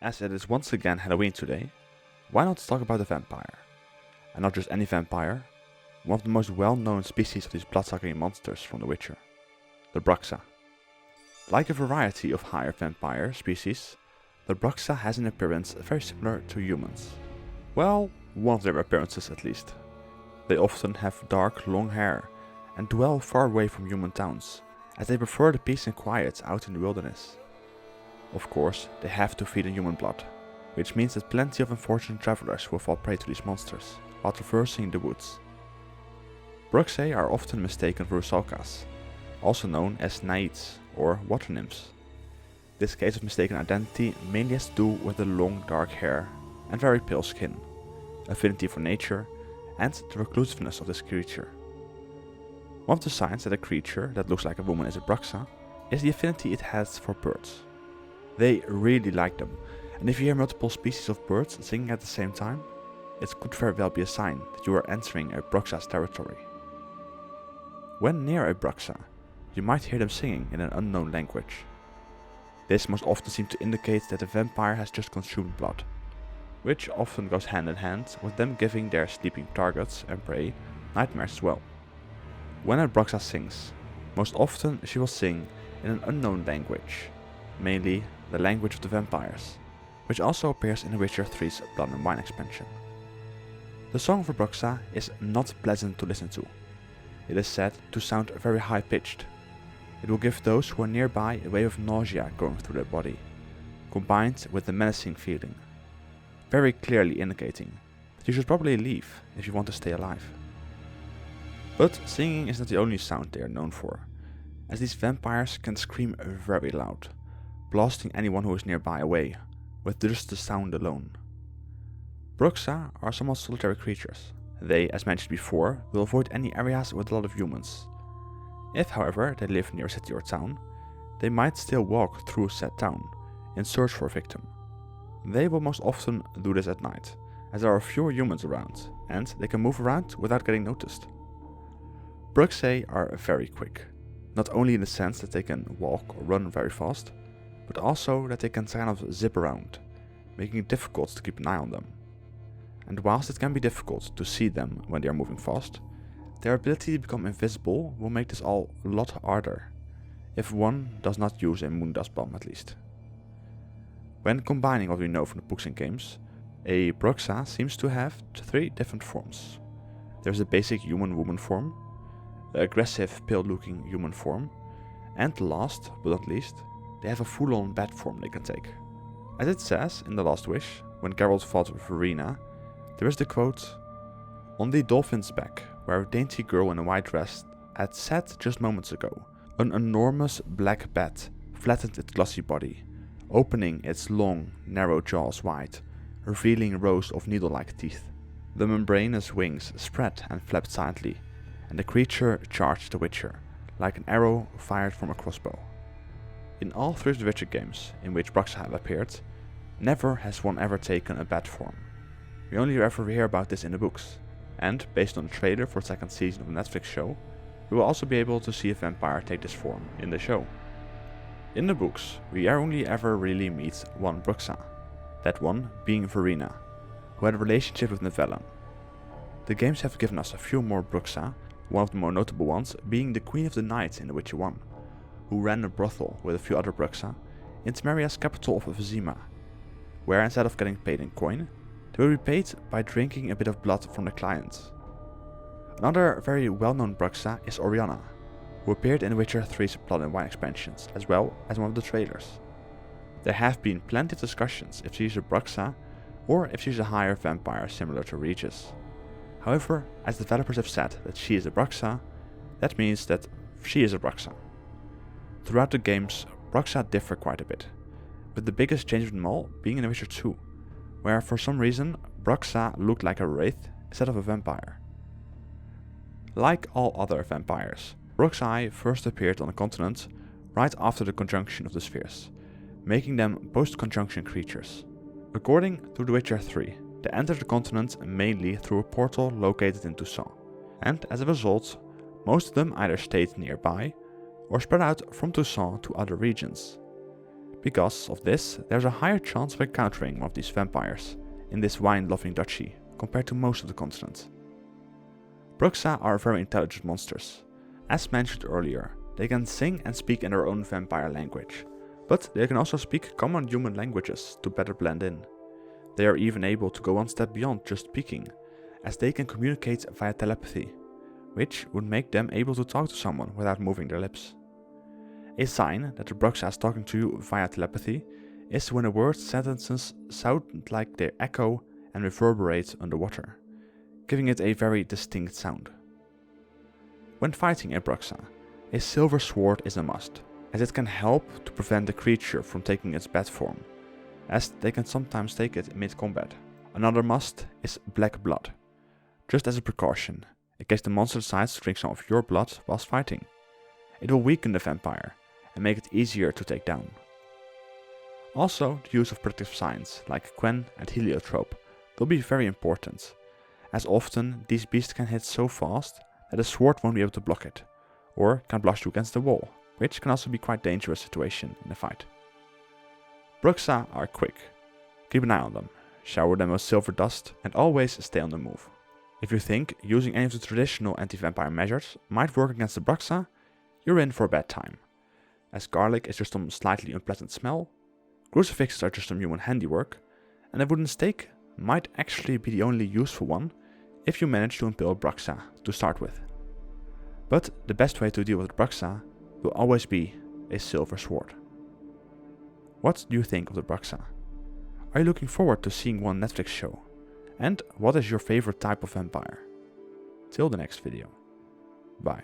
As it is once again Halloween today, why not talk about a vampire? And not just any vampire, one of the most well-known species of these blood-sucking monsters from The Witcher, the Bruxa. Like a variety of higher vampire species, the Bruxa has an appearance very similar to humans. Well, one of their appearances at least. They often have dark, long hair and dwell far away from human towns, as they prefer the peace and quiet out in the wilderness. Of course, they have to feed on human blood, which means that plenty of unfortunate travelers will fall prey to these monsters while traversing the woods. Bruxae are often mistaken for rusalkas, also known as naiads or water nymphs. This case of mistaken identity mainly has to do with the long dark hair and very pale skin, affinity for nature, and the reclusiveness of this creature. One of the signs that a creature that looks like a woman is a Bruxa is the affinity it has for birds. They really like them, and if you hear multiple species of birds singing at the same time, it could very well be a sign that you are entering a Bruxa's territory. When near a Bruxa, you might hear them singing in an unknown language. This most often seems to indicate that the vampire has just consumed blood, which often goes hand in hand with them giving their sleeping targets and prey nightmares as well. When a Bruxa sings, most often she will sing in an unknown language, mainly the language of the vampires, which also appears in The Witcher 3's Blood and Wine expansion. The song of a Bruxa is not pleasant to listen to. It is said to sound very high-pitched. It will give those who are nearby a wave of nausea going through their body, combined with the menacing feeling, very clearly indicating that you should probably leave if you want to stay alive. But singing is not the only sound they are known for, as these vampires can scream very loud, blasting anyone who is nearby away, with just the sound alone. Bruxa are somewhat solitary creatures. They, as mentioned before, will avoid any areas with a lot of humans. If, however, they live near a city or town, they might still walk through said town in search for a victim. They will most often do this at night, as there are fewer humans around, and they can move around without getting noticed. Bruxae are very quick, not only in the sense that they can walk or run very fast, but also that they can kind of zip around, making it difficult to keep an eye on them. And whilst it can be difficult to see them when they are moving fast, their ability to become invisible will make this all a lot harder, if one does not use a moon dust bomb at least. When combining what we know from the books and games, a Bruxa seems to have 3 different forms. There's a basic human-woman form, the aggressive, pale-looking human form, and last but not least, they have a full-on bat form they can take. As it says in The Last Wish, when Geralt fought with Vereena, there is the quote, "On the dolphin's back, where a dainty girl in a white dress had sat just moments ago, an enormous black bat flattened its glossy body, opening its long, narrow jaws wide, revealing rows of needle-like teeth. The membranous wings spread and flapped silently, and the creature charged the Witcher, like an arrow fired from a crossbow." In all 3 of the Witcher games in which Bruxa have appeared, never has one ever taken a bat form. We only ever hear about this in the books, and based on the trailer for the 2nd season of the Netflix show, we will also be able to see a vampire take this form in the show. In the books, we only ever really meet one Bruxa, that one being Vereena, who had a relationship with Nevela. The games have given us a few more Bruxa, one of the more notable ones being the Queen of the Night in The Witcher 1, who ran a brothel with a few other Bruxa in Temeria's capital of Vereena, where instead of getting paid in coin, they will be paid by drinking a bit of blood from the clients. Another very well-known Bruxa is Orianna, who appeared in Witcher 3's Blood and Wine expansions, as well as one of the trailers. There have been plenty of discussions if she is a Bruxa or if she is a higher vampire similar to Regis. However, as developers have said that she is a Bruxa, that means that she is a Bruxa. Throughout the games, Bruxa differ quite a bit, with the biggest change of them all being in Witcher 2, where for some reason Bruxa looked like a wraith instead of a vampire. Like all other vampires, Bruxae first appeared on the continent right after the conjunction of the spheres, making them post-conjunction creatures. According to The Witcher 3, they entered the continent mainly through a portal located in Toussaint, and as a result, most of them either stayed nearby or spread out from Toussaint to other regions. Because of this, there's a higher chance of encountering one of these vampires in this wine-loving duchy compared to most of the continent. Bruxa are very intelligent monsters. As mentioned earlier, they can sing and speak in their own vampire language, but they can also speak common human languages to better blend in. They are even able to go one step beyond just speaking, as they can communicate via telepathy, which would make them able to talk to someone without moving their lips. A sign that the Bruxa is talking to you via telepathy is when a word's sentences sound like they echo and reverberate underwater, giving it a very distinct sound. When fighting a Bruxa, a silver sword is a must, as it can help to prevent the creature from taking its bat form, as they can sometimes take it mid-combat. Another must is black blood, just as a precaution, in case the monster decides to drink some of your blood whilst fighting. It will weaken the vampire and make it easier to take down. Also, the use of protective signs like Gwent and heliotrope will be very important, as often these beasts can hit so fast that a sword won't be able to block it, or can blast you against the wall, which can also be quite a dangerous situation in a fight. Bruxa are quick. Keep an eye on them, shower them with silver dust, and always stay on the move. If you think using any of the traditional anti-vampire measures might work against the Bruxa, you're in for a bad time, as garlic is just some slightly unpleasant smell, crucifixes are just some human handiwork, and a wooden stake might actually be the only useful one if you manage to impale Bruxa to start with. But the best way to deal with Bruxa will always be a silver sword. What do you think of the Bruxa? Are you looking forward to seeing one Netflix show? And what is your favorite type of vampire? Till the next video. Bye.